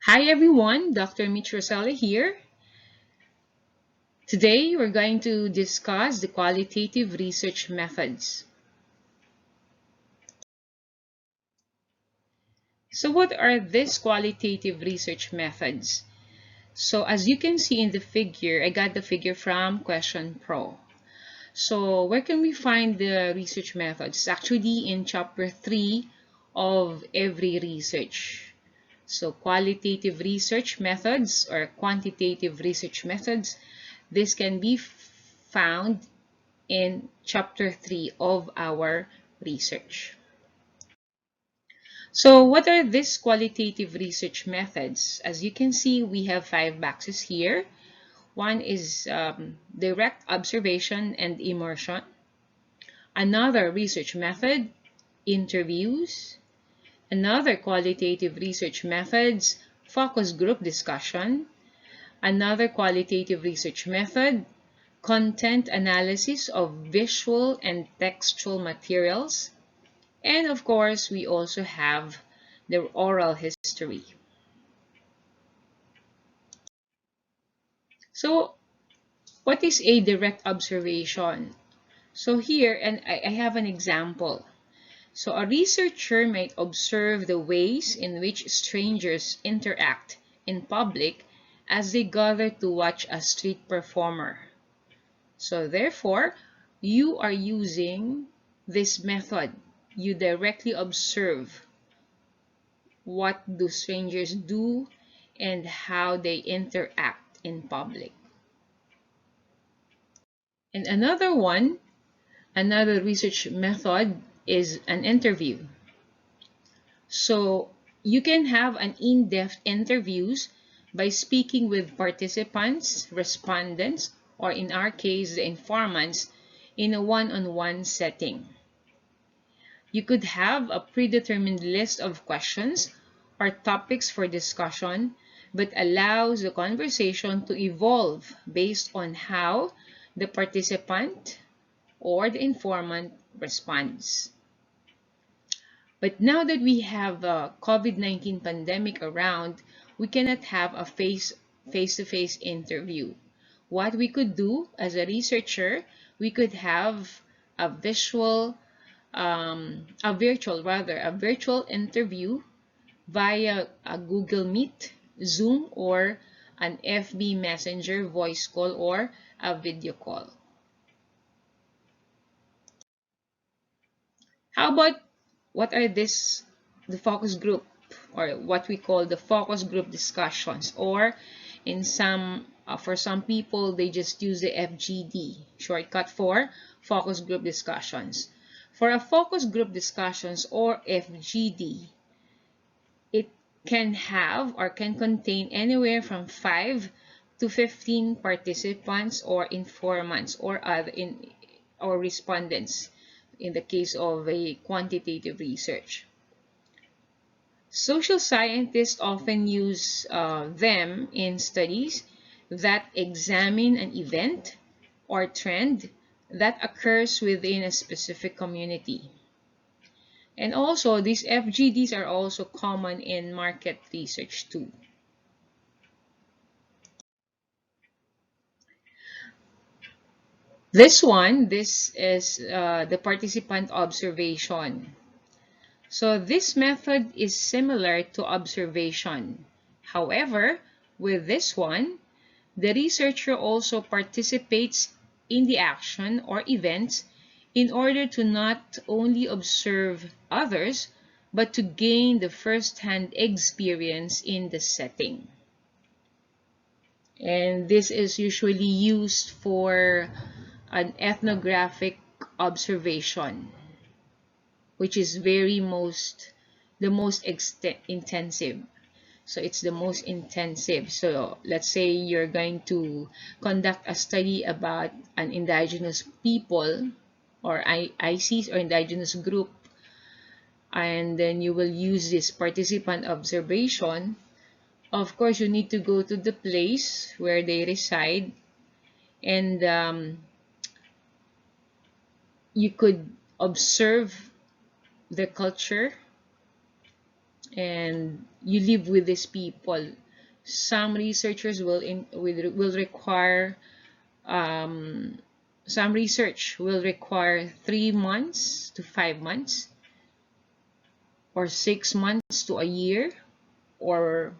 Hi everyone, Dr. Mitch Rosella here. Today we're going to discuss the qualitative research methods. So what are these qualitative research methods? So as you can see in the figure, I got the figure from Question Pro. So where can we find the research methods? Actually in chapter 3 of every research. So qualitative research methods or quantitative research methods, this can be found in chapter 3 of our research. So what are these qualitative research methods? As you can see, we have 5 boxes here. One is direct observation and immersion. Another research method, interviews. Another qualitative research methods, focus group discussion. Another qualitative research method, content analysis of visual and textual materials. And of course, we also have the oral history. So, what is a direct observation? So here, and I have an example. So a researcher might observe the ways in which strangers interact in public as they gather to watch a street performer. So therefore, you are using this method. You directly observe what do strangers do and how they interact in public. And another research method is an interview. So you can have an in-depth interviews by speaking with participants, respondents, or in our case, the informants, in a one-on-one setting. You could have a predetermined list of questions or topics for discussion, but allows the conversation to evolve based on how the participant or the informant responds. But now that we have a COVID-19 pandemic around, we cannot have a face-to-face interview. What we could do as a researcher, we could have a virtual interview via a Google Meet, Zoom, or an FB Messenger voice call or a video call. How about what are the focus group or what we call the focus group discussions, or in some for some people they just use the FGD shortcut for focus group discussions. For a focus group discussions or FGD, it can have or can contain anywhere from 5 to 15 participants or informants or respondents in the case of a quantitative research. Social scientists often use them in studies that examine an event or trend that occurs within a specific community. And also, these FGDs are also common in market research too. This is the participant observation. So this method is similar to observation. However, with this one, the researcher also participates in the action or events in order to not only observe others, but to gain the first-hand experience in the setting. And this is usually used for an ethnographic observation, which is the most intensive. So it's the most intensive. So let's say you're going to conduct a study about an indigenous people or ICs or indigenous group, and then you will use this participant observation. Of course, you need to go to the place where they reside, and you could observe the culture and you live with these people. Some researchers will require some research will require 3 months to 5 months, or 6 months to a year, or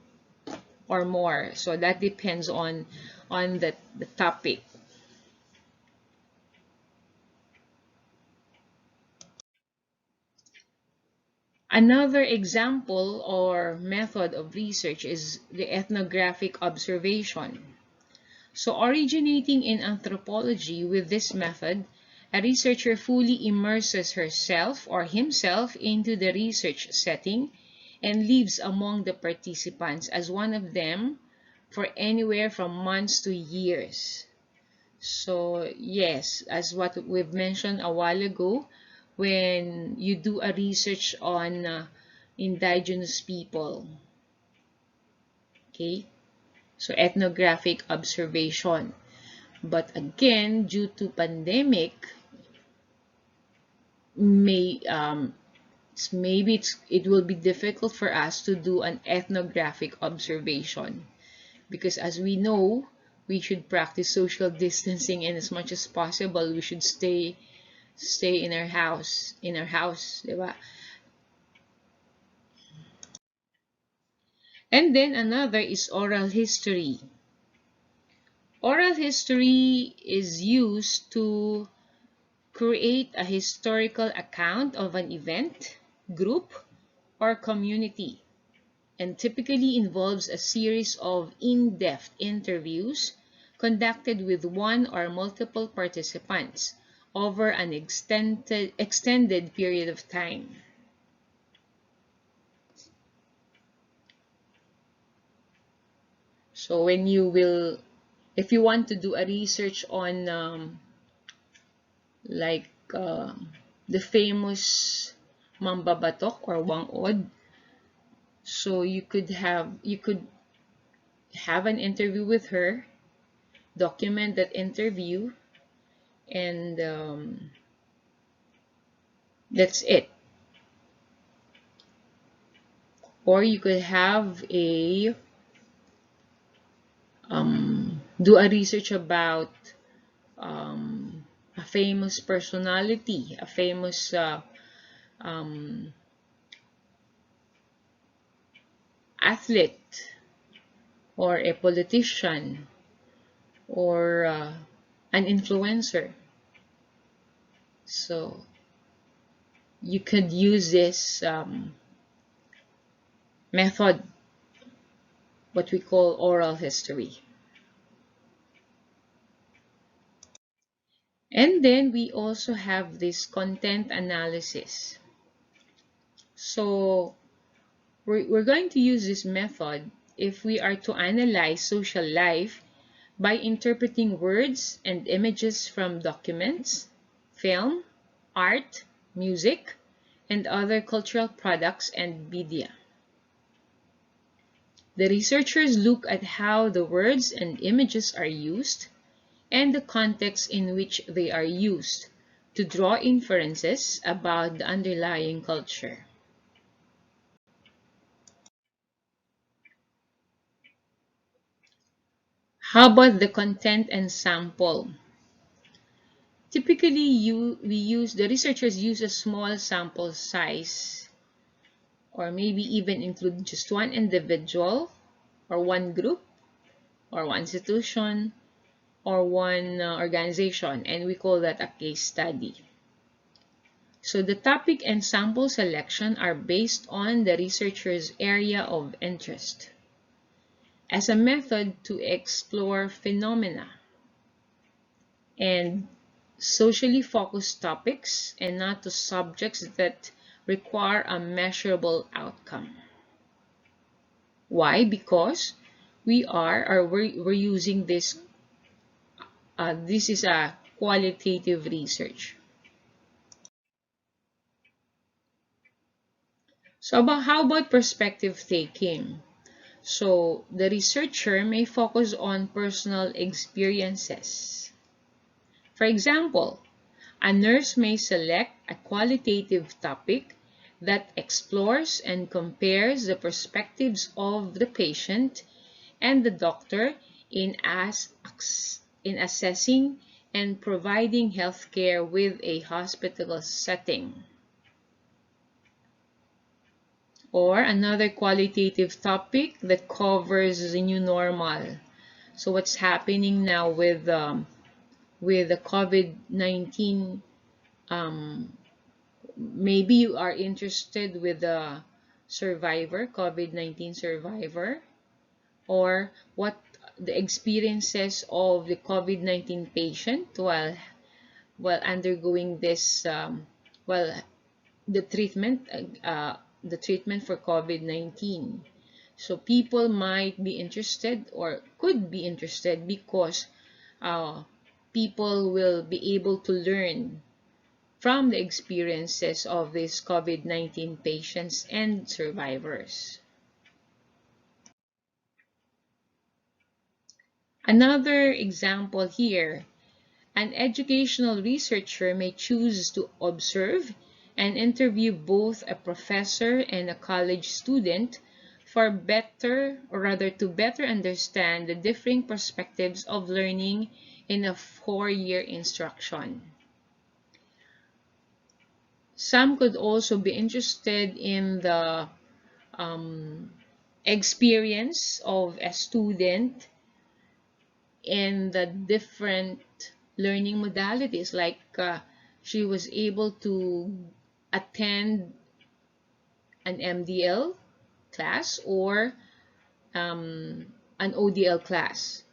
more. So that depends on the topic. Another example or method of research is the ethnographic observation. So originating in anthropology, with this method, a researcher fully immerses herself or himself into the research setting and lives among the participants as one of them for anywhere from months to years. So yes, as what we've mentioned a while ago, when you do a research on indigenous people, okay, so ethnographic observation. But again, due to pandemic, maybe it will be difficult for us to do an ethnographic observation, because as we know, we should practice social distancing, and as much as possible we should stay in our house, diba? And then another is oral history. Oral history is used to create a historical account of an event, group, or community, and typically involves a series of in-depth interviews conducted with one or multiple participants over an extended period of time. So if you want to do a research on like the famous Mambabatok or Wangod, so you could have an interview with her, document that interview, and that's it. Or you could have do a research about a famous personality, a famous athlete, or a politician, or an influencer. So you could use this method, what we call oral history. And then we also have this content analysis. So we're going to use this method if we are to analyze social life by interpreting words and images from documents, film, art, music, and other cultural products and media. The researchers look at how the words and images are used and the context in which they are used to draw inferences about the underlying culture. How about the content and sample? Typically, the researchers use a small sample size, or maybe even include just one individual, or one group, or one institution, or one organization, and we call that a case study. So the topic and sample selection are based on the researcher's area of interest as a method to explore phenomena and socially focused topics, and not to subjects that require a measurable outcome. Why? Because we're using this. This is a qualitative research. So how about perspective taking? So the researcher may focus on personal experiences. For example, a nurse may select a qualitative topic that explores and compares the perspectives of the patient and the doctor in, in assessing and providing healthcare with a hospital setting. Or another qualitative topic that covers the new normal. So what's happening now with the COVID-19? Maybe you are interested with the survivor, COVID-19 survivor, or what the experiences of the COVID-19 patient while undergoing this well the treatment for COVID-19. So people might be interested or could be interested because people will be able to learn from the experiences of these COVID-19 patients and survivors. Another example here, an educational researcher may choose to observe and interview both a professor and a college student for better, or rather to better understand the differing perspectives of learning in a 4-year instruction. Some could also be interested in the experience of a student in the different learning modalities, like she was able to attend an MDL class or an ODL class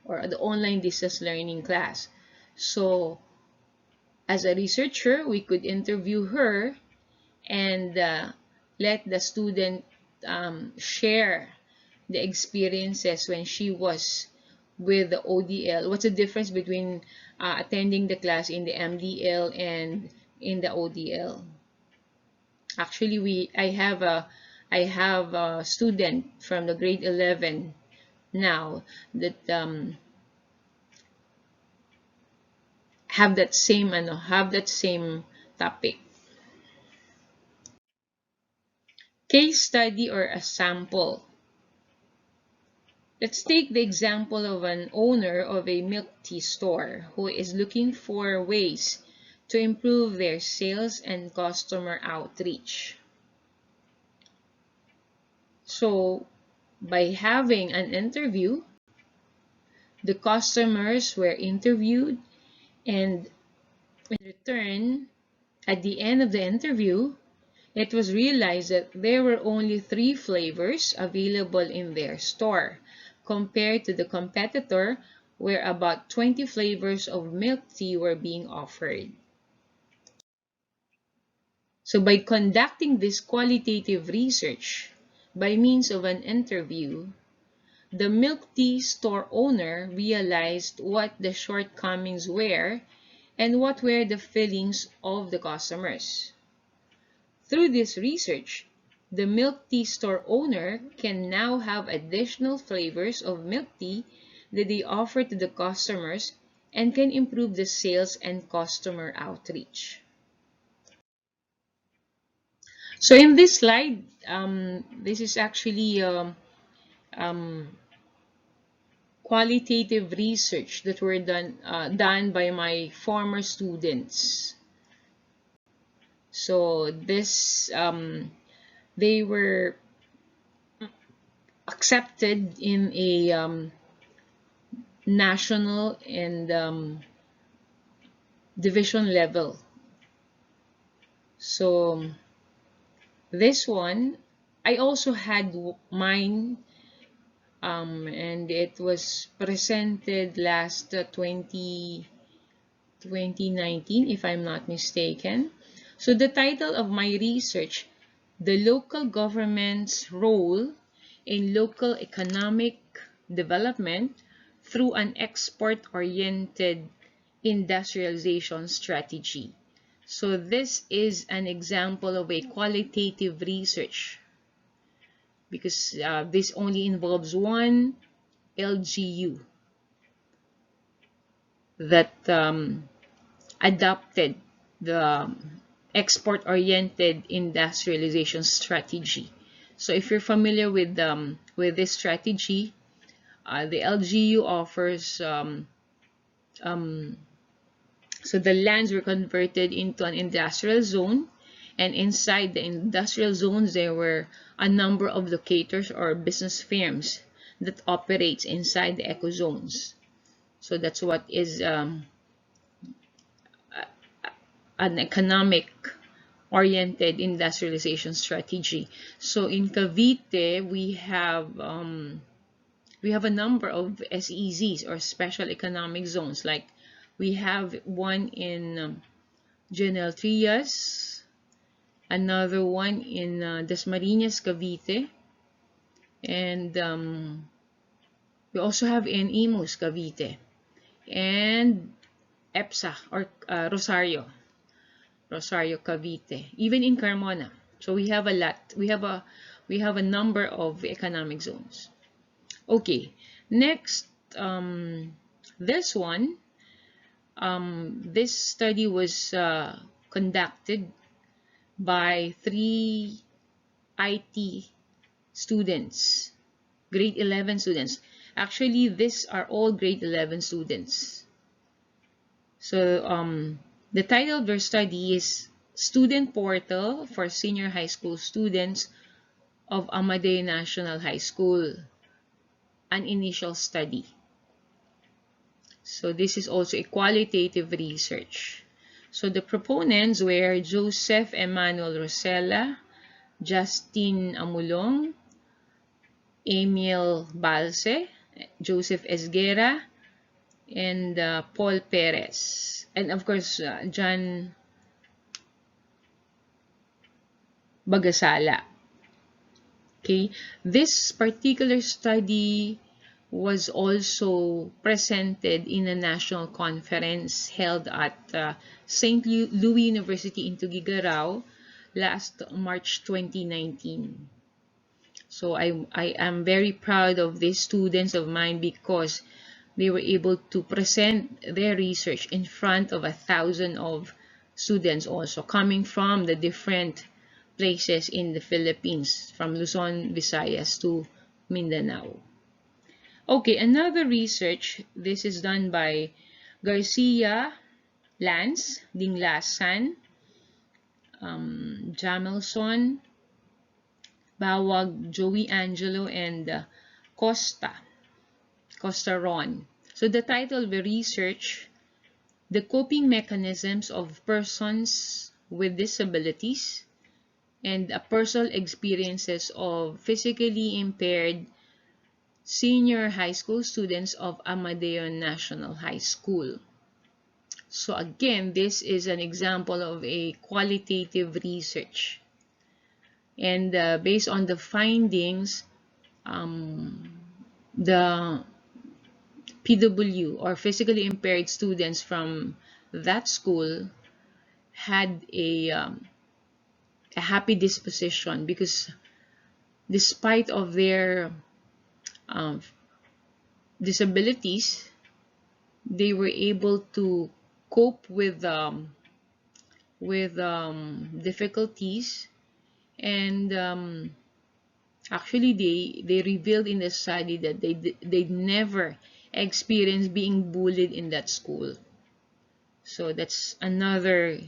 or the online distance learning class. So as a researcher, we could interview her and let the student share the experiences when she was with the ODL. What's the difference between attending the class in the MDL and in the ODL? Actually, I have a student from the grade 11 now that have that same topic. Case study or a sample. Let's take the example of an owner of a milk tea store who is looking for ways to improve their sales and customer outreach. So, by having an interview, the customers were interviewed, and in return, at the end of the interview, it was realized that there were only 3 flavors available in their store, compared to the competitor where about 20 flavors of milk tea were being offered. So by conducting this qualitative research by means of an interview, the milk tea store owner realized what the shortcomings were and what were the feelings of the customers. Through this research, the milk tea store owner can now have additional flavors of milk tea that they offer to the customers and can improve the sales and customer outreach. So in this slide, this is actually qualitative research that were done by my former students. So this they were accepted in a national and division level. So this one, I also had mine, and it was presented last 2019, if I'm not mistaken. So the title of my research, The Local Government's Role in Local Economic Development Through an Export-Oriented Industrialization Strategy. So this is an example of a qualitative research because this only involves one LGU that adopted the export-oriented industrialization strategy. So if you're familiar with this strategy, the LGU offers so the lands were converted into an industrial zone, and inside the industrial zones there were a number of locators or business firms that operates inside the ecozones. So that's what is an economic oriented industrialization strategy. So in Cavite, we have a number of SEZs or special economic zones. Like we have one in General Trias, another one in Dasmariñas, Cavite, and we also have in Imus, Cavite, and EPSA or Rosario, Cavite, even in Carmona. So we have a lot. We have a number of economic zones. Okay, next, this one, this study was conducted by 3 IT students, grade 11 students. Actually, these are all grade 11 students. So the title of their study is Student Portal for Senior High School Students of Amadeo National High School, an initial study. So this is also a qualitative research. So the proponents were Joseph Emmanuel Rosella, Justin Amulong, Emil Balse, Joseph Esguera, and Paul Perez. And of course, John Bagasala. Okay, this particular study was also presented in a national conference held at St. Louis University in Tuguegarao last March 2019. So I am very proud of these students of mine because they were able to present their research in front of 1,000 of students also coming from the different places in the Philippines, from Luzon, Visayas to Mindanao. Okay, another research, this is done by Garcia, Lance, Dinglasan, Jamelson, Bawag, Joey Angelo, and Costa Ron. So the title of the research, The Coping Mechanisms of Persons with Disabilities and Personal Experiences of Physically Impaired Senior High School Students of Amadeo National High School. So again, this is an example of a qualitative research. And based on the findings, the PW or physically impaired students from that school had a happy disposition because despite of their um, disabilities, they were able to cope with difficulties, and actually they revealed in the study that they never experienced being bullied in that school. So that's another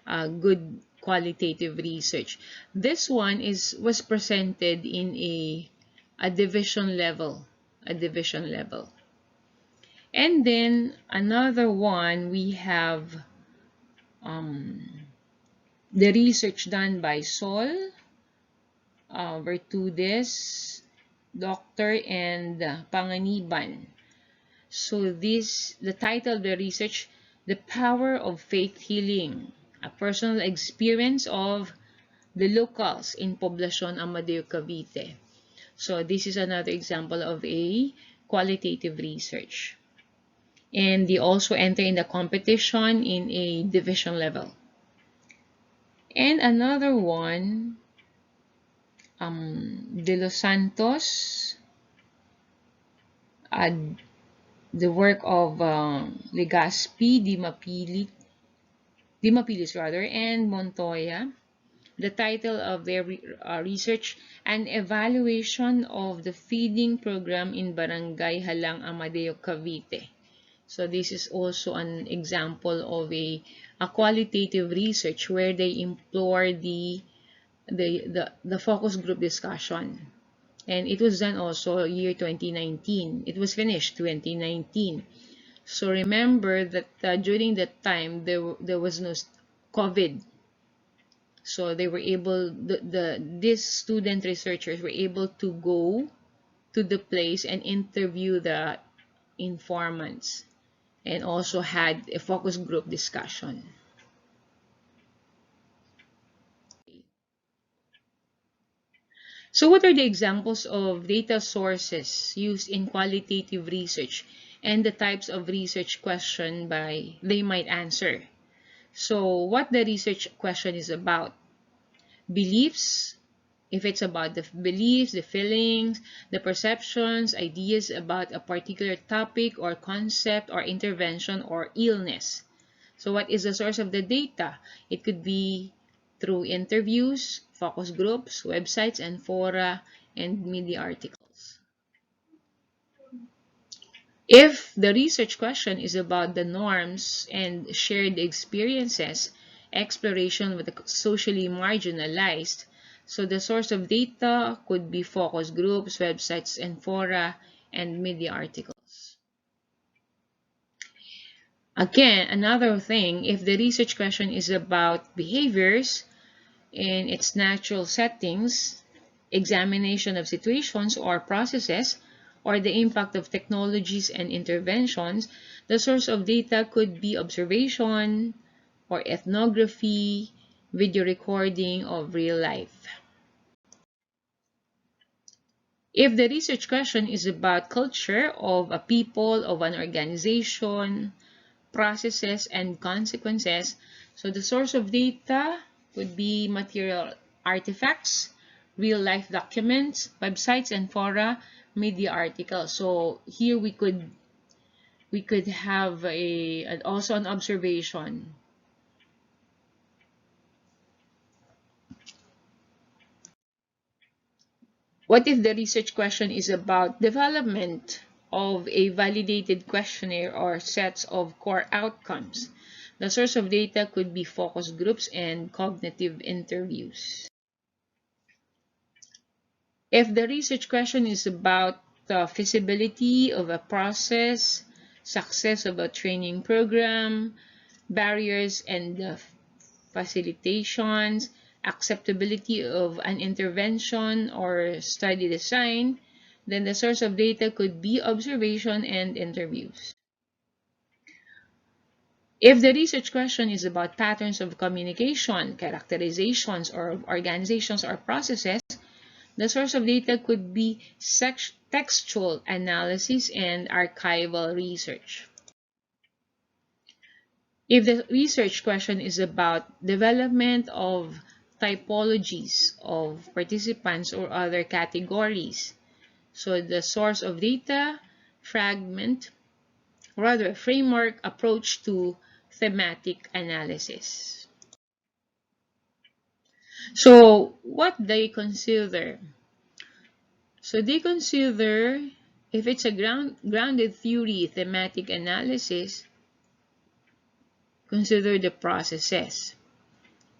good qualitative research. This one was presented in a division level, And then another one, we have the research done by Sol, Vertudes, Doctor, and Panganiban. So the title of the research, The Power of Faith Healing, a personal experience of the locals in Poblacion Amadeo, Cavite. So this is another example of a qualitative research. And they also enter in the competition in a division level. And another one, De Los Santos, the work of Legaspi, Di Mapilit, Dimapilis rather, and Montoya. The title of their research, An Evaluation of the Feeding Program in Barangay Halang Amadeo, Cavite. So this is also an example of a qualitative research where they implore the focus group discussion. And it was done also year 2019. It was finished 2019. So remember that during that time there was no COVID. So they were able, these student researchers were able to go to the place and interview the informants and also had a focus group discussion. So what are the examples of data sources used in qualitative research and the types of research question they might answer? So what the research question is about? Beliefs, if it's about the beliefs, the feelings, the perceptions, ideas about a particular topic or concept or intervention or illness. So what is the source of the data? It could be through interviews, focus groups, websites and fora, and media articles. If the research question is about the norms and shared experiences, exploration with the socially marginalized, so the source of data could be focus groups, websites and fora, and media articles. Again, another thing, if the research question is about behaviors in its natural settings, examination of situations or processes, or the impact of technologies and interventions, the source of data could be observation or ethnography, video recording of real life. If the research question is about culture of a people, of an organization, processes, and consequences, so the source of data would be material artifacts, real-life documents, websites and fora, media articles. So here we could have also an observation. What if the research question is about development of a validated questionnaire or sets of core outcomes? The source of data could be focus groups and cognitive interviews. If the research question is about the feasibility of a process, success of a training program, barriers and facilitations, acceptability of an intervention or study design, then the source of data could be observation and interviews. If the research question is about patterns of communication, characterizations, or organizations or processes, the source of data could be textual analysis and archival research. If the research question is about development of typologies of participants or other categories, so the source of data, framework approach to thematic analysis. So what they consider? So they consider if it's a grounded theory thematic analysis, consider the processes.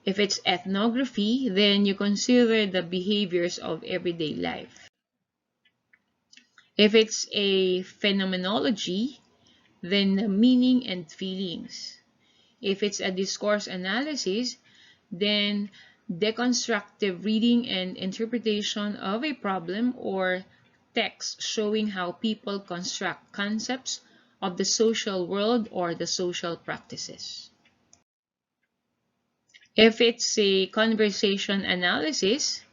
If it's ethnography, then you consider the behaviors of everyday life. If it's a phenomenology, then the meaning and feelings. If it's a discourse analysis, then deconstructive reading and interpretation of a problem or text showing how people construct concepts of the social world or the social practices. If it's a conversation analysis,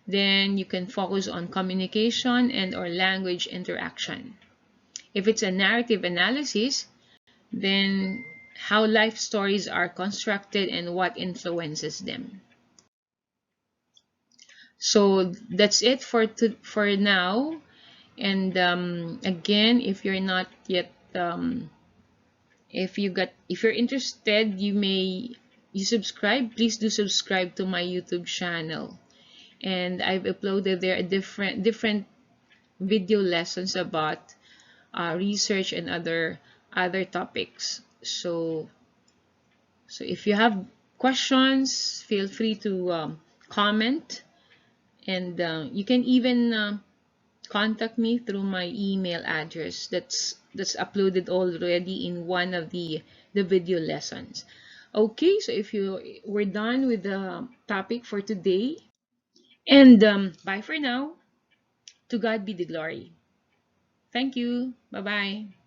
then you can focus on communication and or language interaction. If it's a narrative analysis, then how life stories are constructed and what influences them. So that's it for now. And again, if you're not yet if you're interested, you may you subscribe, please do subscribe to my YouTube channel. And I've uploaded there a different video lessons about research and other topics. So if you have questions, feel free to comment, and you can even contact me through my email address that's uploaded already in one of the video lessons. Okay, so if we're done with the topic for today, and bye for now. To God be the glory. Thank you. Bye bye.